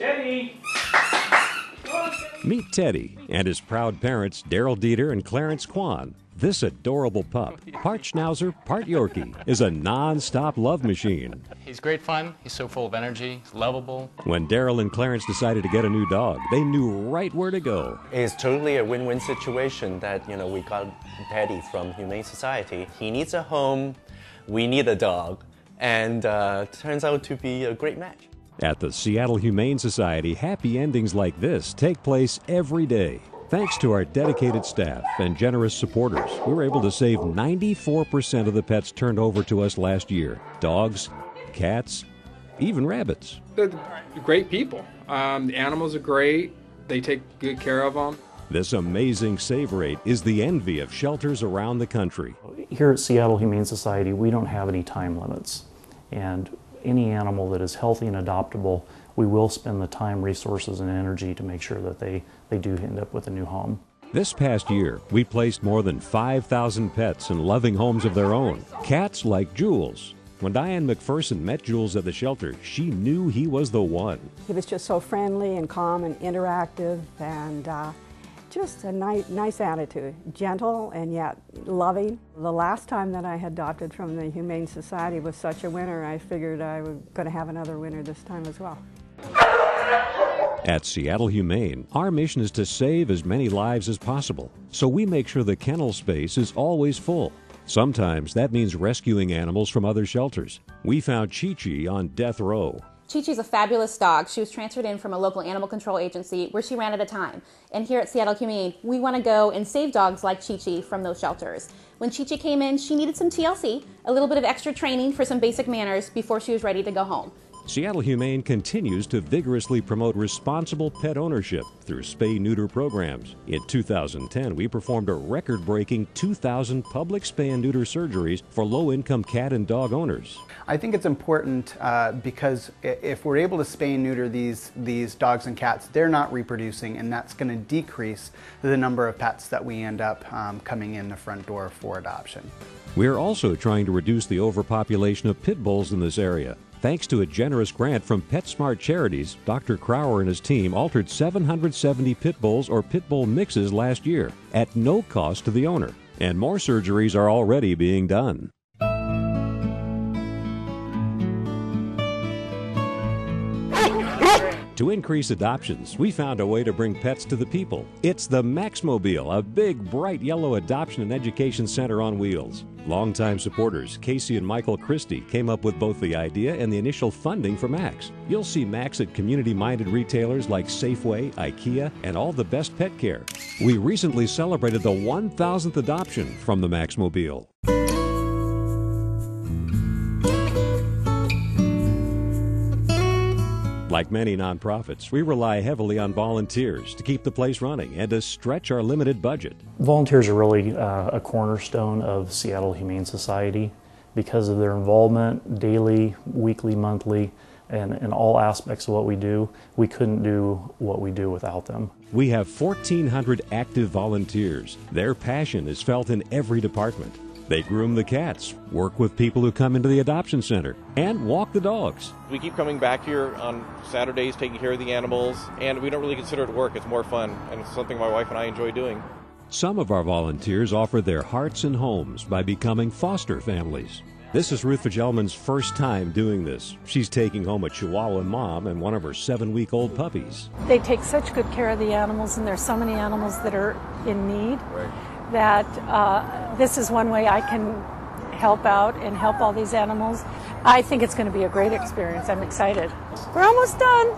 Teddy! Meet Teddy and his proud parents, Daryl Dieter and Clarence Kwan. This adorable pup, part Schnauzer, part Yorkie, is a non-stop love machine. He's great fun. He's so full of energy. He's lovable. When Daryl and Clarence decided to get a new dog, they knew right where to go. It's totally a win-win situation that, we got Teddy from Humane Society. He needs a home, we need a dog, and turns out to be a great match. At the Seattle Humane Society, happy endings like this take place every day. Thanks to our dedicated staff and generous supporters, we were able to save 94% of the pets turned over to us last year. Dogs, cats, even rabbits. They're great people. The animals are great. They take good care of them. This amazing save rate is the envy of shelters around the country. Here at Seattle Humane Society, we don't have any time limits. And any animal that is healthy and adoptable, we will spend the time, resources, and energy to make sure that they do end up with a new home. This past year, we placed more than 5,000 pets in loving homes of their own. Cats like Jules. When Diane McPherson met Jules at the shelter, she knew he was the one. He was just so friendly and calm and interactive, and just a nice attitude, gentle and yet loving. The last time that I had adopted from the Humane Society was such a winner, I figured I was going to have another winner this time as well. At Seattle Humane, our mission is to save as many lives as possible, so we make sure the kennel space is always full. Sometimes that means rescuing animals from other shelters. We found Chi-Chi on death row. Chi-Chi's a fabulous dog. She was transferred in from a local animal control agency where she ran at a time. And here at Seattle Humane, we want to go and save dogs like Chi-Chi from those shelters. When Chi-Chi came in, she needed some TLC, a little bit of extra training for some basic manners before she was ready to go home. Seattle Humane continues to vigorously promote responsible pet ownership through spay-neuter programs. In 2010, we performed a record-breaking 2,000 public spay and neuter surgeries for low-income cat and dog owners. I think it's important because if we're able to spay and neuter these dogs and cats, they're not reproducing, and that's going to decrease the number of pets that we end up coming in the front door for adoption. We're also trying to reduce the overpopulation of pit bulls in this area. Thanks to a generous grant from PetSmart Charities, Dr. Crower and his team altered 770 pit bulls or pit bull mixes last year at no cost to the owner. And more surgeries are already being done. To increase adoptions, we found a way to bring pets to the people. It's the Maxmobile, a big, bright yellow adoption and education center on wheels. Longtime supporters Casey and Michael Christie came up with both the idea and the initial funding for Max. You'll see Max at community-minded retailers like Safeway, IKEA, and all the best pet care. We recently celebrated the 1,000th adoption from the Maxmobile. Like many nonprofits, we rely heavily on volunteers to keep the place running and to stretch our limited budget. Volunteers are really a cornerstone of Seattle Humane Society because of their involvement daily, weekly, monthly, and in all aspects of what we do. We couldn't do what we do without them. We have 1,400 active volunteers. Their passion is felt in every department. They groom the cats, work with people who come into the adoption center, and walk the dogs. We keep coming back here on Saturdays, taking care of the animals, and we don't really consider it work. It's more fun, and it's something my wife and I enjoy doing. Some of our volunteers offer their hearts and homes by becoming foster families. This is Ruth Fijelman's first time doing this. She's taking home a Chihuahua mom and one of her 7-week-old puppies. They take such good care of the animals, and there's so many animals that are in need. Right. That this is one way I can help out and help all these animals. I think it's going to be a great experience. I'm excited. We're almost done.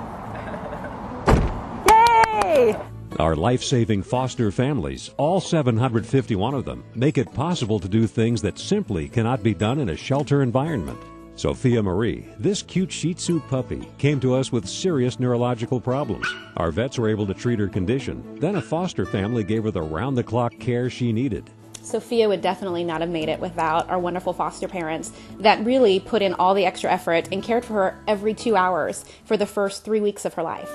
Yay! Our life-saving foster families, all 751 of them, make it possible to do things that simply cannot be done in a shelter environment. Sophia Marie, this cute Shih Tzu puppy, came to us with serious neurological problems. Our vets were able to treat her condition. Then a foster family gave her the round-the-clock care she needed. Sophia would definitely not have made it without our wonderful foster parents that really put in all the extra effort and cared for her every 2 hours for the first 3 weeks of her life.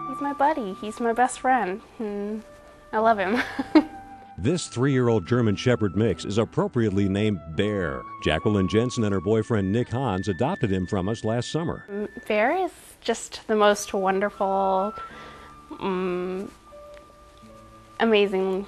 He's my buddy. He's my best friend. I love him. This 3-year-old German Shepherd mix is appropriately named Bear. Jacqueline Jensen and her boyfriend Nick Hans adopted him from us last summer. Bear is just the most wonderful, amazing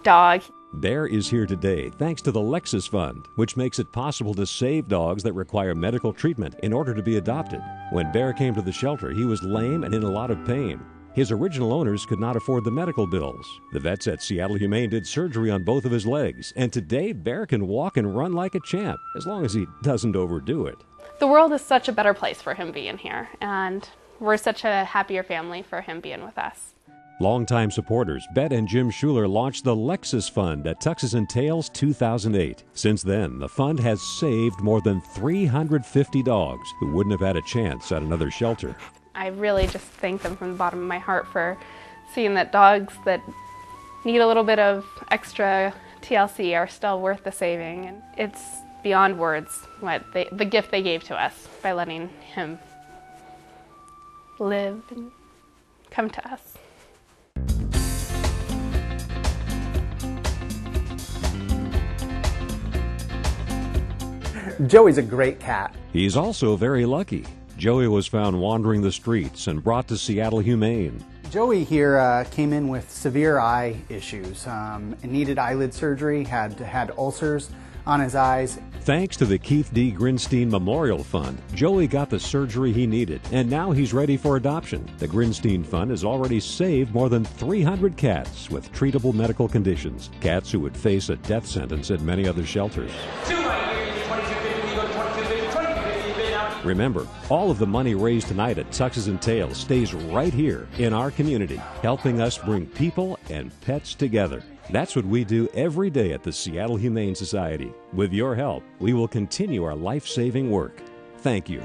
dog. Bear is here today thanks to the Lexus Fund, which makes it possible to save dogs that require medical treatment in order to be adopted. When Bear came to the shelter, he was lame and in a lot of pain. His original owners could not afford the medical bills. The vets at Seattle Humane did surgery on both of his legs, and today Bear can walk and run like a champ, as long as he doesn't overdo it. The world is such a better place for him being here, and we're such a happier family for him being with us. Longtime supporters Bet and Jim Schuler launched the Lexus Fund at Tuxes Tails 2008. Since then, the fund has saved more than 350 dogs who wouldn't have had a chance at another shelter. I really just thank them from the bottom of my heart for seeing that dogs that need a little bit of extra TLC are still worth the saving. And it's beyond words what the gift they gave to us by letting him live and come to us. Joey's a great cat. He's also very lucky. Joey was found wandering the streets and brought to Seattle Humane. Joey here came in with severe eye issues, needed eyelid surgery, had ulcers on his eyes. Thanks to the Keith D. Grinstein Memorial Fund, Joey got the surgery he needed, and now he's ready for adoption. The Grinstein Fund has already saved more than 300 cats with treatable medical conditions, cats who would face a death sentence at many other shelters. Remember, all of the money raised tonight at Tuxes Tails stays right here in our community, helping us bring people and pets together. That's what we do every day at the Seattle Humane Society. With your help, we will continue our life-saving work. Thank you.